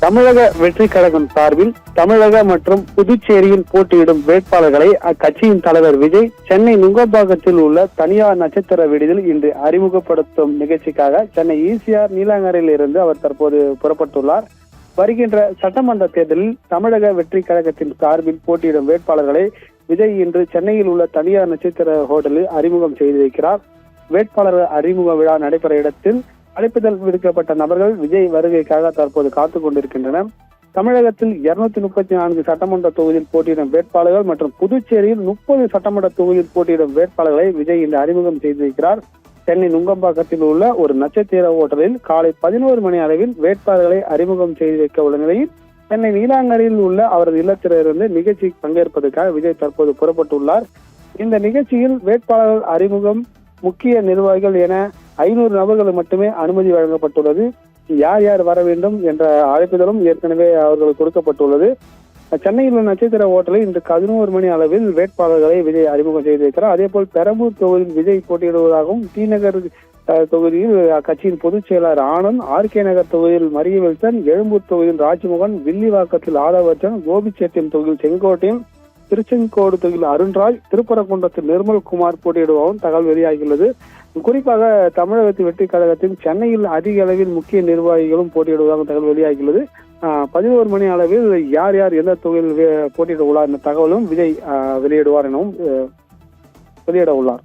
தமிழக வெற்றி கழகம் சார்பில் தமிழக மற்றும் புதுச்சேரியில் போட்டியிடும் வேட்பாளர்களை அக்கட்சியின் தலைவர் விஜய் சென்னை நுங்கம்பாக்கத்தில் உள்ள தனியார் நட்சத்திர விடுதியில் இன்று அறிமுகப்படுத்தும் நிகழ்ச்சிக்காக சென்னை ஈசிஆர் நீலாங்கரையில் இருந்து அவர் தற்போது புறப்பட்டுள்ளார். வருகின்ற சட்டமன்ற தேர்தலில் தமிழக வெற்றி கழகத்தின் சார்பில் போட்டியிடும் வேட்பாளர்களை விஜய் இன்று சென்னையில் உள்ள தனியார் நட்சத்திர ஹோட்டலில் அறிமுகம் செய்து வைக்கிறார். வேட்பாளர் அறிமுக விழா நடைபெற இடத்தில் அழைப்புதல் விடுக்கப்பட்ட நபர்கள் விஜய் வருகைக்காக தற்போது காத்துக் கொண்டிருக்கின்றனர். தமிழகத்தில் 234 சட்டமன்ற தொகுதியில் போட்டியிடும் வேட்பாளர்கள் மற்றும் புதுச்சேரியில் 30 சட்டமன்ற தொகுதியில் போட்டியிடும் வேட்பாளர்களை விஜய் இன்று அறிமுகம் செய்து வைக்கிறார். சென்னை நுங்கம்பாக்கத்தில் உள்ள ஒரு நட்சத்திர ஹோட்டலில் காலை 11 மணி அளவில் வேட்பாளர்களை அறிமுகம் செய்து வைக்க உள்ள நிலையில் சென்னை நீலாங்கரையில் உள்ள அவரது இல்லத்திலிருந்து நிகழ்ச்சி பங்கேற்பதற்காக விஜய் தற்போது புறப்பட்டுள்ளார். இந்த நிகழ்ச்சியில் வேட்பாளர்கள் அறிமுகம், முக்கிய நிர்வாகிகள் என 500 நபர்களுக்கு மட்டுமே அனுமதி வழங்கப்பட்டுள்ளது. யார் யார் வர வேண்டும் என்ற அழைப்புதலும் ஏற்கனவே அவர்களுக்கு கொடுக்கப்பட்டுள்ளது. சென்னையில் உள்ள நட்சத்திர ஹோட்டலில் இன்று 11 மணி அளவில் வேட்பாளர்களை விஜய் அறிமுகம் செய்து வைக்கிறார். அதேபோல் பெரம்பூர் தொகுதியில் விஜய் போட்டியிடுவதாகவும், டி நகர் தொகுதியில் அக்கட்சியின் பொதுச் செயலாளர் ஆனந்த், ஆர்கே நகர் தொகுதியில் மரியவெல்சன், எழும்பூர் தொகுதியில் ராஜ்மோகன், வில்லிவாக்கத்தில் ஆதவர்ஜன், கோபிச்செட்டியம் தொகுதியில் செங்கோட்டையன், திருச்செங்கோடு தொகுதியில் அருண்ராஜ், திருப்பரங்குன்றத்தில் நிர்மல்குமார் போட்டியிடுவதாகவும் தகவல் வெளியாகியுள்ளது. குறிப்பாக தமிழகத்தின் வெற்றி கழகத்தில் சென்னையில் அதிக அளவில் முக்கிய நிர்வாகிகளும் போட்டியிடுவதாக தகவல் வெளியாகியுள்ளது. 11 மணி அளவில் யார் யார் எந்த தொகுதியில் போட்டியிட உள்ளார் என்ற தகவலும் விஜய் வெளியிட உள்ளார்.